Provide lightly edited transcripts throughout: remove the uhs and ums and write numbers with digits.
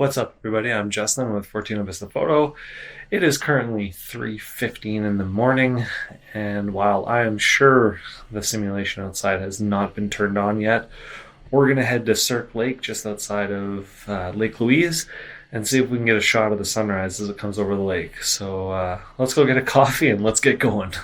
What's up, everybody? I'm Justin with Fortuna Vista Photo. It is currently 3:15 in the morning, and while I am sure the simulation outside has not been turned on yet, we're going to head to Cirque Lake just outside of Lake Louise and see if we can get a shot of the sunrise as it comes over the lake. So let's go get a coffee and let's get going.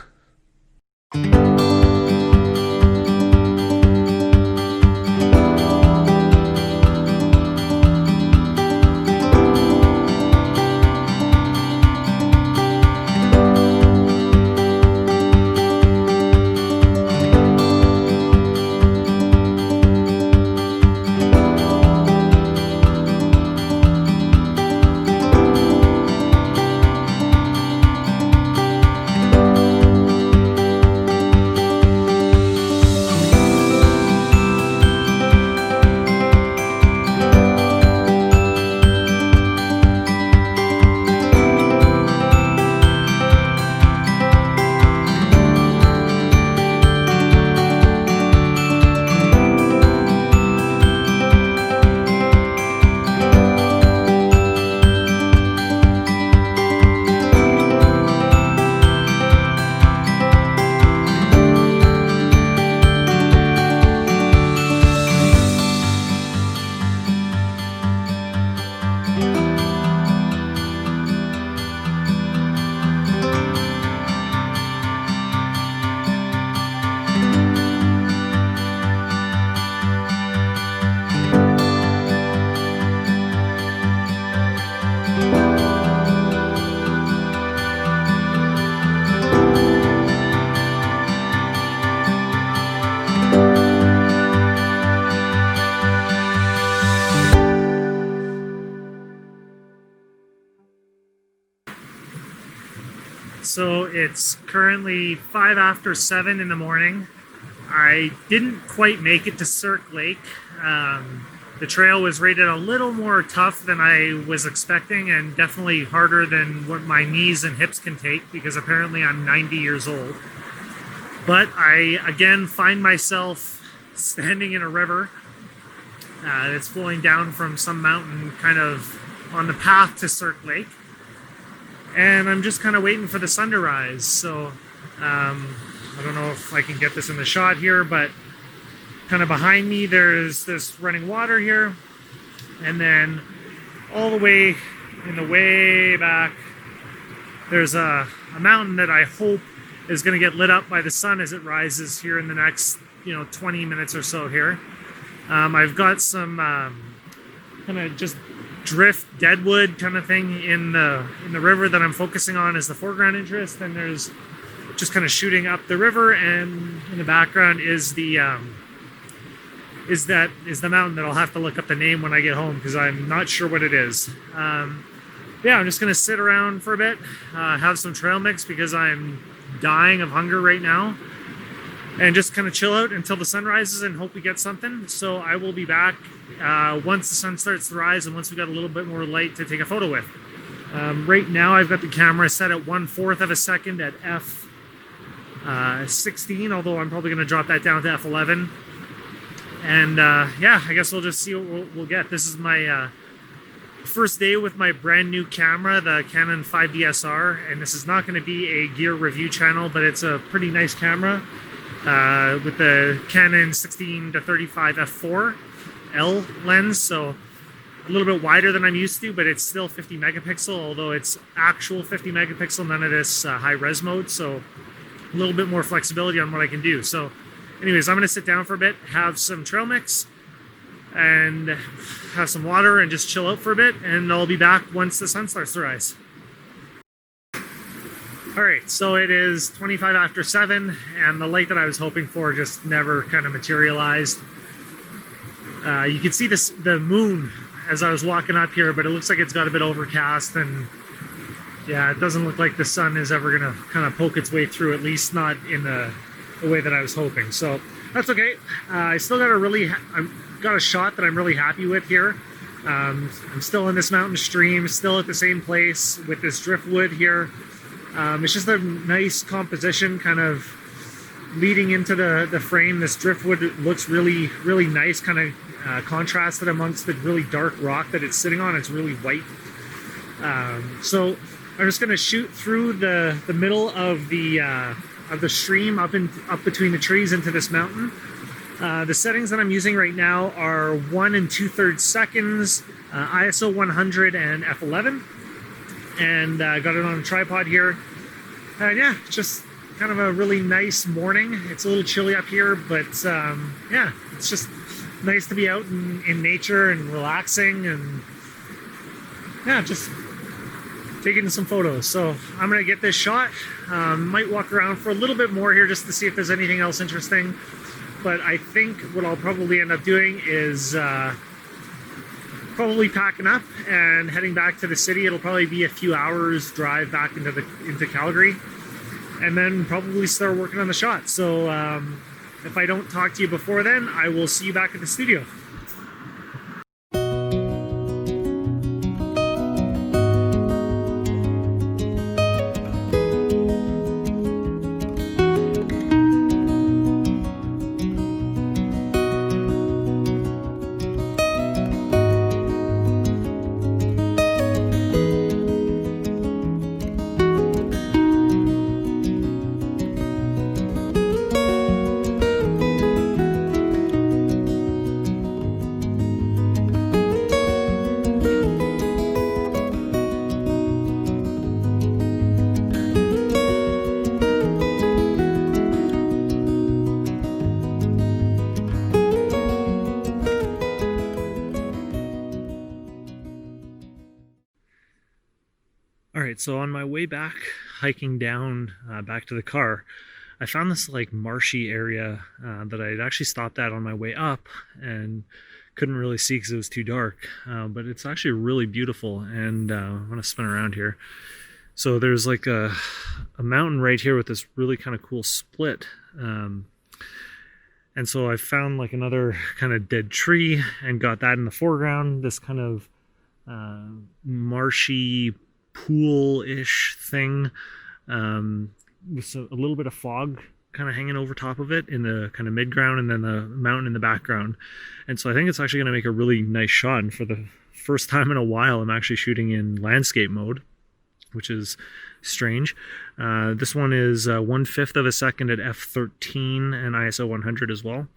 So it's currently 5 after 7 in the morning. I didn't quite make it to Cirque Lake. The trail was rated a little more tough than I was expecting, and definitely harder than what my knees and hips can take, because apparently I'm 90 years old. But I again find myself standing in a river that's flowing down from some mountain kind of on the path to Cirque Lake. And I'm just kind of waiting for the sun to rise. So I don't know if I can get this in the shot here, but kind of behind me there's this running water here, and then all the way in the way back there's a mountain that I hope is going to get lit up by the sun as it rises here in the next 20 minutes or so here. I've got some kind of just drift deadwood kind of thing in the river that I'm focusing on as the foreground interest, and there's just kind of shooting up the river, and in the background is the mountain that I'll have to look up the name when I get home, because I'm not sure what it is. Yeah, I'm just gonna sit around for a bit, have some trail mix because I'm dying of hunger right now, and just kind of chill out until the sun rises and hope we get something. So I will be back once the sun starts to rise and once we got a little bit more light to take a photo with. Right now I've got the camera set at 1/4 of a second at f16, although I'm probably going to drop that down to f11. And yeah, I guess we'll just see what we'll get. This is my first day with my brand new camera, the Canon 5DSR, and this is not going to be a gear review channel, but it's a pretty nice camera with the Canon 16-35 f4 L lens, so a little bit wider than I'm used to, but it's still 50 megapixel, although it's actual 50 megapixel, none of this high res mode, so a little bit more flexibility on what I can do. So anyways, I'm going to sit down for a bit, have some trail mix, and have some water, and just chill out for a bit, and I'll be back once the sun starts to rise. Alright, so it is 25 after 7, and the light that I was hoping for just never kind of materialized. You can see the moon as I was walking up here, but it looks like it's got a bit overcast, and yeah, it doesn't look like the sun is ever going to kind of poke its way through, at least not in the way that I was hoping. So that's okay. I still got I've got a shot that I'm really happy with here. I'm still in this mountain stream, still at the same place with this driftwood here. It's just a nice composition kind of leading into the frame. This driftwood looks really, really nice, kind of contrasted amongst the really dark rock that it's sitting on. It's really white. So I'm just going to shoot through the middle of the stream up between the trees into this mountain. The settings that I'm using right now are 1 2/3 seconds, ISO 100 and f11, and I got it on a tripod here. And yeah, just kind of a really nice morning. It's a little chilly up here, but yeah, it's just nice to be out in nature and relaxing, and yeah, just taking some photos. So I'm gonna get this shot. Might walk around for a little bit more here just to see if there's anything else interesting. But I think what I'll probably end up doing is probably packing up and heading back to the city. It'll probably be a few hours drive back into Calgary, and then probably start working on the shot. So if I don't talk to you before then, I will see you back at the studio. All right, so on my way back, hiking down back to the car, I found this like marshy area that I had actually stopped at on my way up and couldn't really see because it was too dark. But it's actually really beautiful, and I'm gonna spin around here. So there's like a mountain right here with this really kind of cool split. And so I found like another kind of dead tree and got that in the foreground, this kind of marshy pool-ish thing with a little bit of fog kind of hanging over top of it in the kind of mid-ground, and then the mountain in the background. And so I think it's actually going to make a really nice shot, and for the first time in a while I'm actually shooting in landscape mode, which is strange. This one is 1/5 of a second at f13 and ISO 100 as well.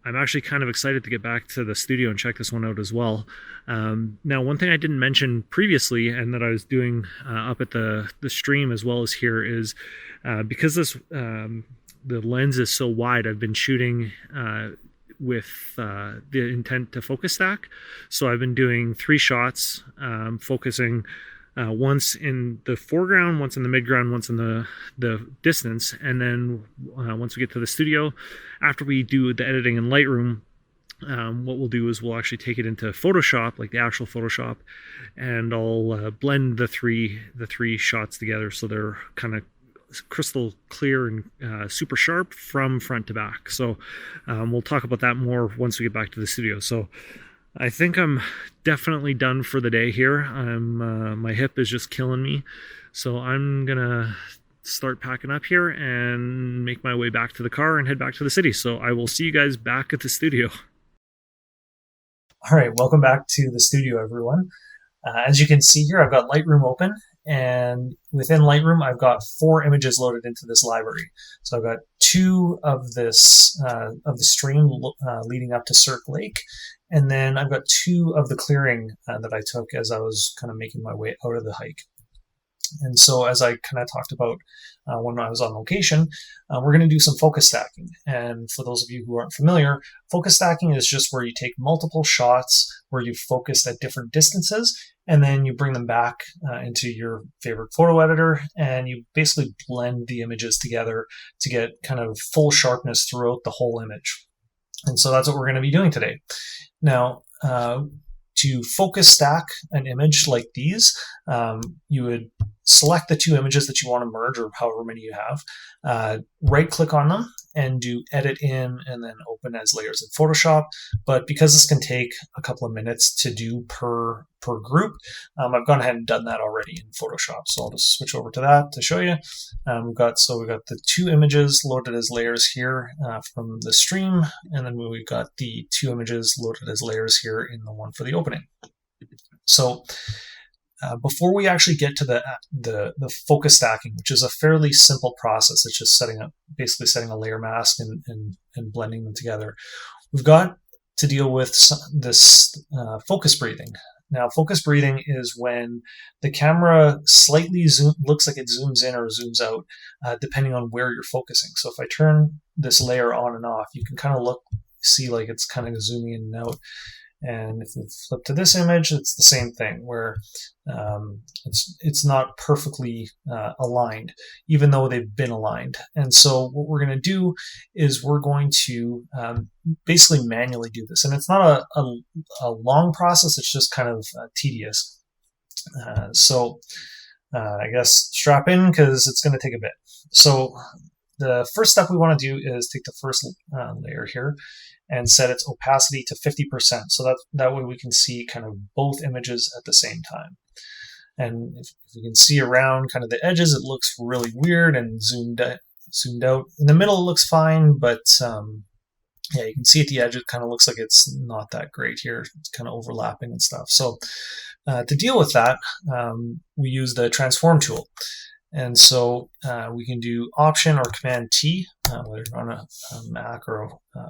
I'm actually kind of excited to get back to the studio and check this one out as well. Now, one thing I didn't mention previously, and that I was doing up at the stream as well as here, is because this the lens is so wide, I've been shooting with the intent to focus stack. So I've been doing 3 shots, focusing once in the foreground, once in the midground, once in the distance, and then once we get to the studio, after we do the editing in Lightroom, what we'll do is we'll actually take it into Photoshop, like the actual Photoshop, and I'll blend the three shots together so they're kind of crystal clear and super sharp from front to back. So we'll talk about that more once we get back to the studio. So I think I'm definitely done for the day here. My hip is just killing me. So I'm gonna start packing up here and make my way back to the car and head back to the city. So I will see you guys back at the studio. All right, welcome back to the studio, everyone. As you can see here, I've got Lightroom open, and within Lightroom, I've got 4 images loaded into this library. So I've got 2 of this of the stream leading up to Cirque Lake, and then I've got 2 of the clearing that I took as I was kind of making my way out of the hike. And so as I kind of talked about when I was on location, we're going to do some focus stacking. And for those of you who aren't familiar, focus stacking is just where you take multiple shots where you've focused at different distances, and then you bring them back into your favorite photo editor, and you basically blend the images together to get kind of full sharpness throughout the whole image. And so that's what we're going to be doing today. Now, to focus stack an image like these, you would select the two images that you want to merge, or however many you have. Right click on them and do edit in and then open as layers in Photoshop. But because this can take a couple of minutes to do per group, I've gone ahead and done that already in Photoshop. So I'll just switch over to that to show you. We've got the two images loaded as layers here from the stream, and then we've got the two images loaded as layers here in the one for the opening. So before we actually get to the focus stacking, which is a fairly simple process, it's just basically setting a layer mask and blending them together. We've got to deal with this focus breathing. Now, focus breathing is when the camera slightly looks like it zooms in or zooms out, depending on where you're focusing. So if I turn this layer on and off, you can kind of see like it's kind of zooming in and out. And if we flip to this image, it's the same thing, where it's not perfectly aligned, even though they've been aligned. And so what we're going to do is we're going to basically manually do this. And it's not a long process, it's just kind of tedious. So I guess strap in, because it's going to take a bit. So the first step we want to do is take the first layer here and set its opacity to 50%, so that way we can see kind of both images at the same time. And if you can see around kind of the edges, it looks really weird and zoomed out. In the middle, it looks fine, but yeah, you can see at the edge, it kind of looks like it's not that great here. It's kind of overlapping and stuff. So to deal with that, we use the transform tool. And so we can do Option or Command T, whether you're on a Mac or a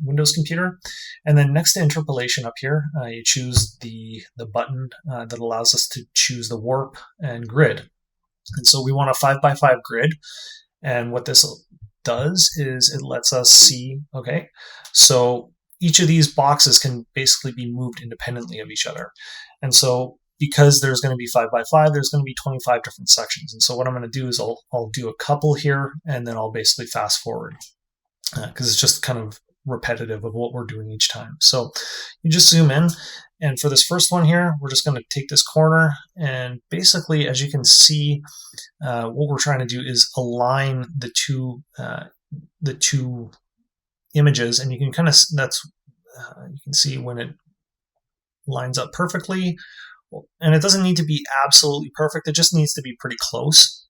Windows computer. And then next to interpolation up here, you choose the button that allows us to choose the warp and grid. And so we want a 5x5 grid. And what this does is it lets us see, okay, so each of these boxes can basically be moved independently of each other. And so because there's going to be 5x5, there's going to be 25 different sections. And so what I'm going to do is I'll do a couple here, and then I'll basically fast forward, because it's just kind of repetitive of what we're doing each time. So you just zoom in, and for this first one here, we're just going to take this corner, and basically, as you can see, what we're trying to do is align the two images, and you can kind of you can see when it lines up perfectly. And it doesn't need to be absolutely perfect, it just needs to be pretty close.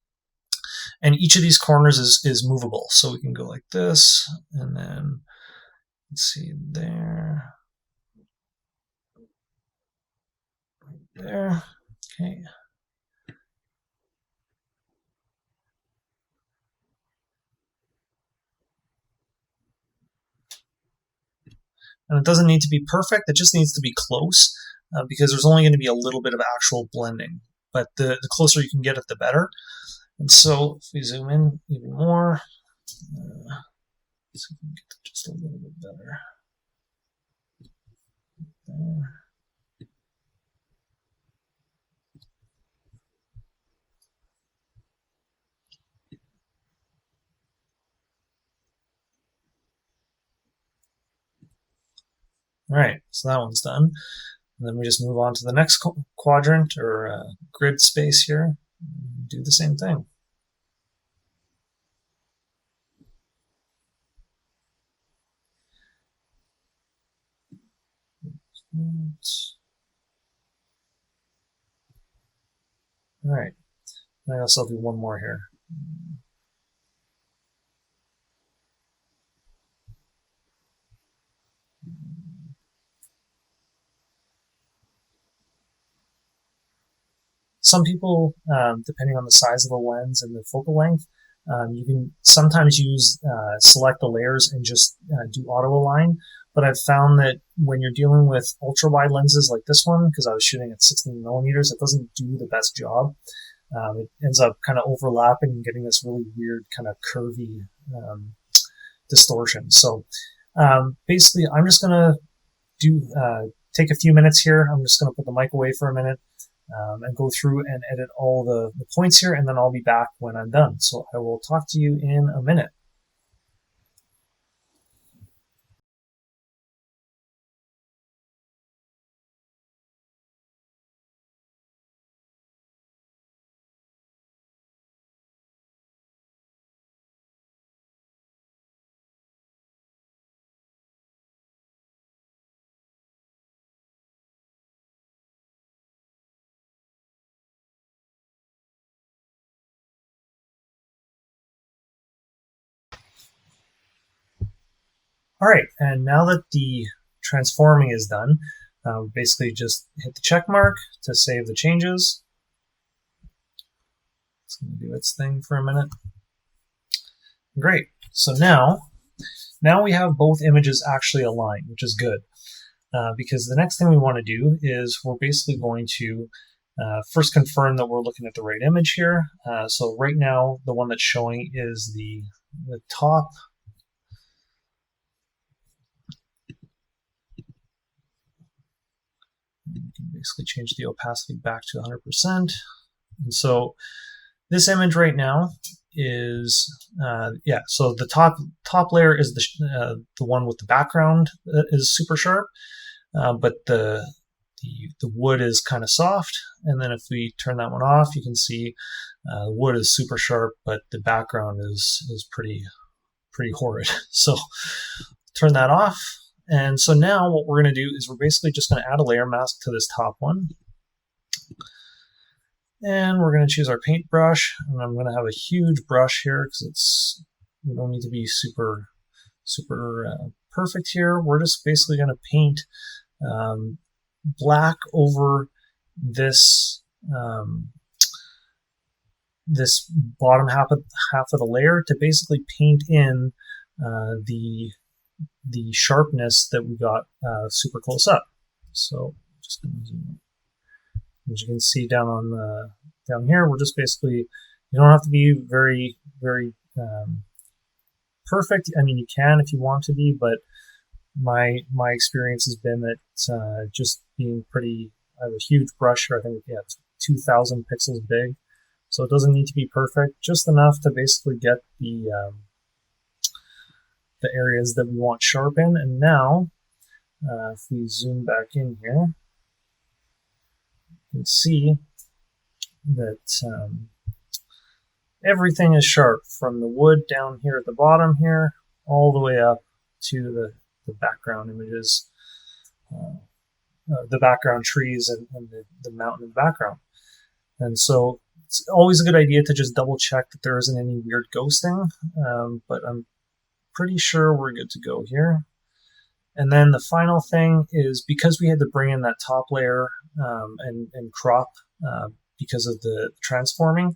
And each of these corners is movable, so we can go like this, and then let's see there, right there, okay. And it doesn't need to be perfect, it just needs to be close, because there's only going to be a little bit of actual blending. But the closer you can get it, the better. And so if we zoom in even more, so we can get just a little bit better. There. All right, so that one's done. And then we just move on to the next quadrant or grid space here. Do the same thing. All right, I also do one more here. Some people, depending on the size of the lens and the focal length, you can sometimes select the layers and just do auto align. But I've found that when you're dealing with ultra wide lenses like this one, because I was shooting at 16 millimeters, it doesn't do the best job. It ends up kind of overlapping and getting this really weird kind of curvy distortion. So basically, I'm just going to take a few minutes here. I'm just going to put the mic away for a minute. And go through and edit all the points here, and then I'll be back when I'm done. So I will talk to you in a minute. All right, and now that the transforming is done, basically just hit the check mark to save the changes. It's going to do its thing for a minute. Great. So now we have both images actually aligned, which is good. Because the next thing we want to do is we're basically going to first confirm that we're looking at the right image here. So right now, the one that's showing is the top. You can basically change the opacity back to 100%. And so this image right now is, so the top layer is the one with the background that is super sharp, but the wood is kind of soft. And then if we turn that one off, you can see the wood is super sharp, but the background is pretty horrid. So turn that off. And so now what we're going to do is we're basically just going to add a layer mask to this top one. And we're going to choose our paintbrush. And I'm going to have a huge brush here because we don't need to be super perfect here. We're just basically going to paint black over this this bottom half of the layer to basically paint in the sharpness that we got super close up. So just going to zoom in. As you can see down here, we're just basically, you don't have to be very perfect. I mean, you can if you want to be, but my experience has been that just being pretty, I have a huge brush here, I think it's 2,000 pixels big, so it doesn't need to be perfect, just enough to basically get the areas that we want sharp in. And now, if we zoom back in here, you can see that everything is sharp, from the wood down here at the bottom here, all the way up to the background images, the background trees and the mountain in the background. And so it's always a good idea to just double check that there isn't any weird ghosting, but I'm pretty sure we're good to go here. And then the final thing is, because we had to bring in that top layer and crop because of the transforming,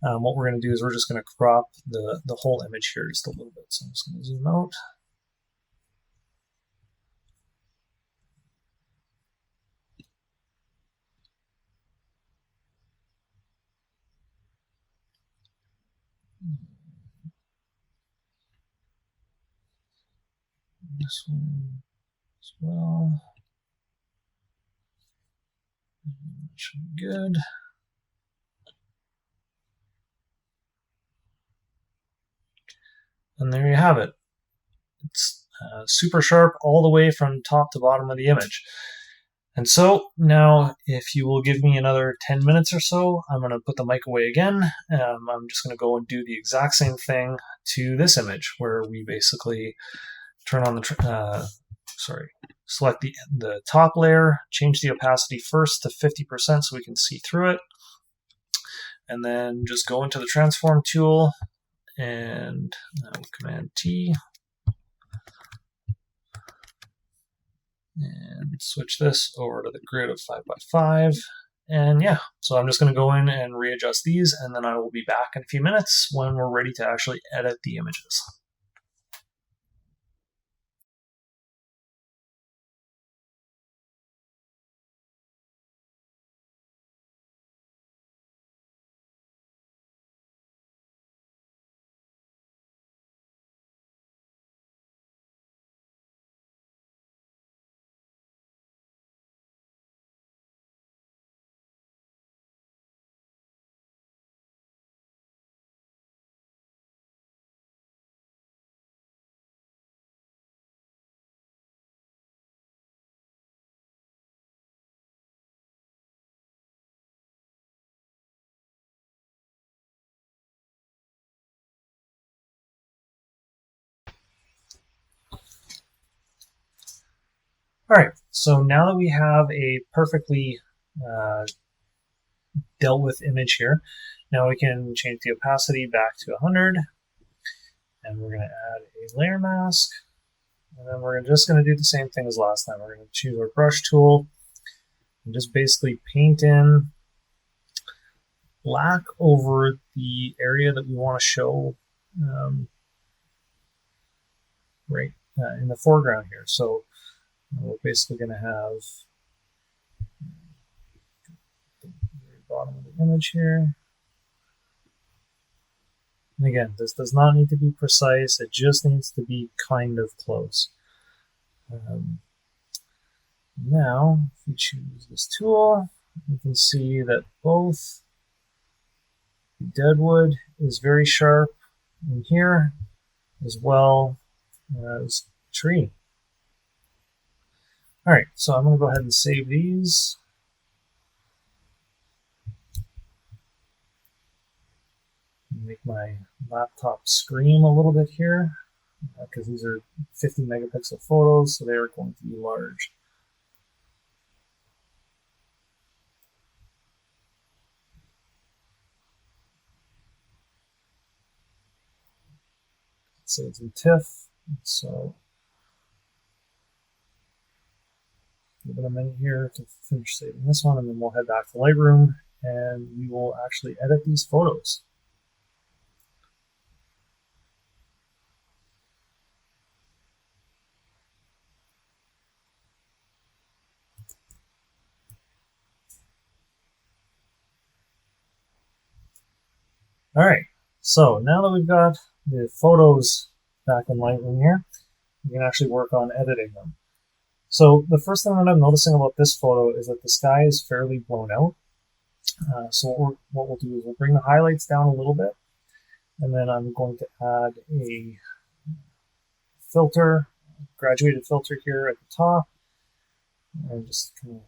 what we're going to do is we're just going to crop the whole image here just a little bit. So I'm just going to zoom out. This one as well. That should be good. And there you have it. It's super sharp all the way from top to bottom of the image. And so now, if you will give me another 10 minutes or so, I'm going to put the mic away again. I'm just going to go and do the exact same thing to this image, where we basically turn on the, select the top layer, change the opacity first to 50% so we can see through it, and then just go into the transform tool and Command T and switch this over to the grid of 5x5. And yeah, so I'm just going to go in and readjust these, and then I will be back in a few minutes when we're ready to actually edit the images. All right, so now that we have a perfectly dealt with image here, now we can change the opacity back to 100, and we're going to add a layer mask. And then we're just going to do the same thing as last time. We're going to choose our brush tool and just basically paint in black over the area that we want to show right in the foreground here. So we're basically going to have the very bottom of the image here. And again, this does not need to be precise. It just needs to be kind of close. Now, if we choose this tool, you can see that both the deadwood is very sharp in here, as well as tree. All right, so I'm going to go ahead and save these. Make my laptop scream a little bit here, because these are 50 megapixel photos, so they are going to be large. So it's in TIFF, so give it a minute here to finish saving this one, and then we'll head back to Lightroom and we will actually edit these photos. All right, so now that we've got the photos back in Lightroom here, we can actually work on editing them. So the first thing that I'm noticing about this photo is that the sky is fairly blown out. So what we'll do is we'll bring the highlights down a little bit, and then I'm going to add a filter, graduated filter here at the top, and just kind of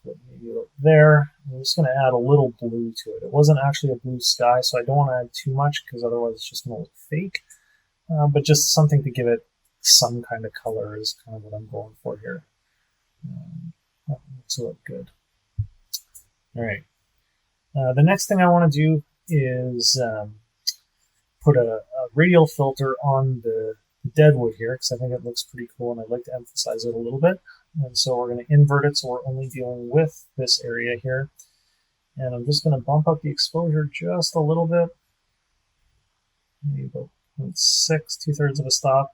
put maybe about there. I'm just going to add a little blue to it. It wasn't actually a blue sky, so I don't want to add too much because otherwise it's just going to look fake. But just something to give it some kind of color is kind of what I'm going for here. That looks look good. All right. The next thing I want to do is put a radial filter on the deadwood here because I think it looks pretty cool and I'd like to emphasize it a little bit. And so we're going to invert it so we're only dealing with this area here. And I'm just going to bump up the exposure just a little bit. Maybe about 0.6, 2/3 of a stop.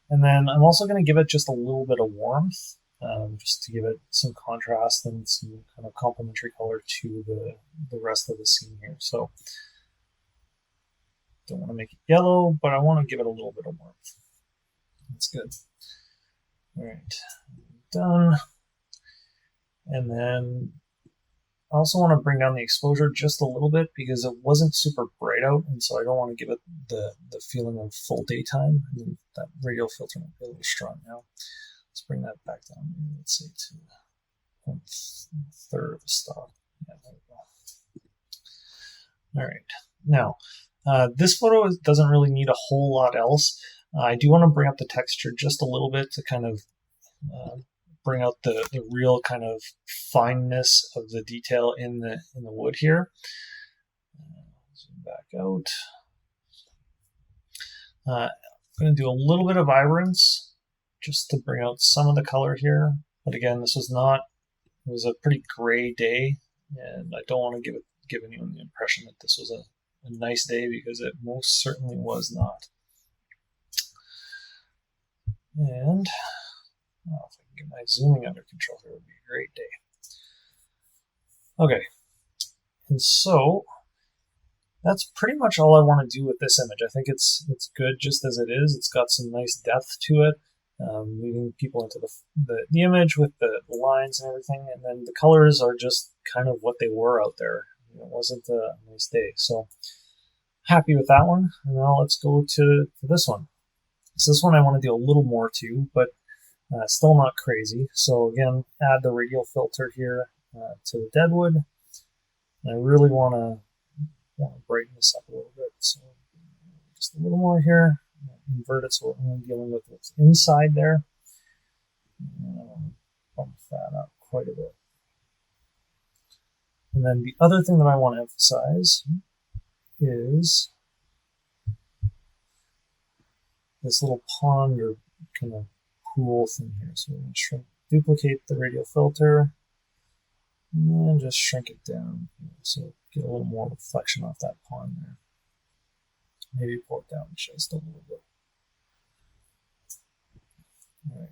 And then I'm also going to give it just a little bit of warmth, just to give it some contrast and some kind of complementary color to the rest of the scene here. So don't want to make it yellow, but I want to give it a little bit of warmth. That's good. All right, done. And then I also want to bring down the exposure just a little bit because it wasn't super bright out, and so I don't want to give it the feeling of full daytime. I mean, that radial filter might be a little strong now. Let's bring that back down. Let's say to 1/3 of a stop. Yeah, there we go. All right. Now, this photo doesn't really need a whole lot else. I do want to bring up the texture just a little bit to kind of bring out the real kind of fineness of the detail in the wood here. Zoom back out. I'm going to do a little bit of vibrance just to bring out some of the color here. But again, this was not, it was a pretty gray day, and I don't want to give anyone the impression that this was a nice day because it most certainly was not. And if I can get my zooming under control here, it would be a great day. Okay, and so that's pretty much all I want to do with this image. I think it's good just as it is. It's got some nice depth to it, leading people into the image with the lines and everything, and then the colors are just kind of what they were out there. It wasn't a nice day, so happy with that one. And now let's go to this one. So this one I want to do a little more to, but still not crazy. So again, add the radial filter here to the deadwood. And I really want to brighten this up a little bit. So just a little more here. Invert it so we're only dealing with what's inside there. Bump that up quite a bit. And then the other thing that I want to emphasize is this little pond or kind of cool thing here. So we're going to duplicate the radial filter and then just shrink it down. So get a little more reflection off that pond there. Maybe pull it down just a little bit. All right.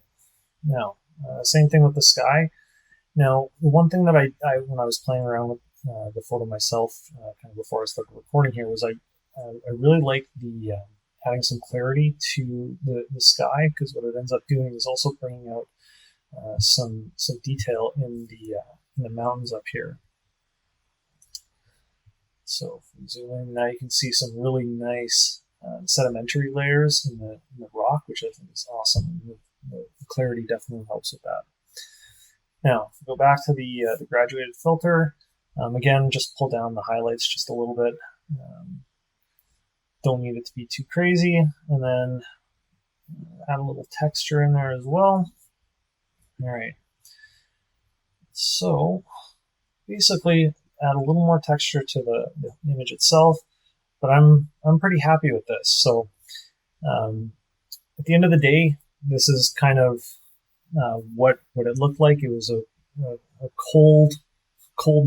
Now, same thing with the sky. Now, the one thing that I when I was playing around with the photo myself, kind of before I started recording here, was I really like the adding some clarity to the sky, because what it ends up doing is also bringing out some detail in the mountains up here. So if we zoom in now, you can see some really nice sedimentary layers in the rock, which I think is awesome. And the clarity definitely helps with that. Now, if we go back to the graduated filter, again, just pull down the highlights just a little bit. Don't need it to be too crazy. And then add a little texture in there as well. All right. So basically, add a little more texture to the image itself, but I'm pretty happy with this. So at the end of the day, this is kind of what it looked like. It was a cold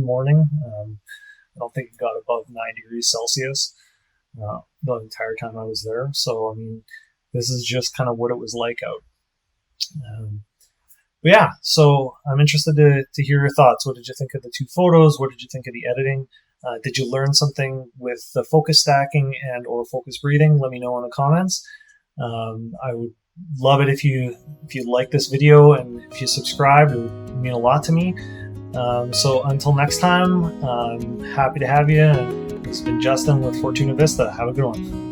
morning. I don't think it got above 9 degrees Celsius the entire time I was there. So I mean, this is just kind of what it was like out. But yeah, so I'm interested to hear your thoughts. What did you think of the two photos? What did you think of the editing? Did you learn something with the focus stacking and or focus breathing? Let me know in the comments. I would love it if you like this video and if you subscribe. It would mean a lot to me. So until next time, I'm happy to have you. And it's been Justin with Fortuna Vista. Have a good one.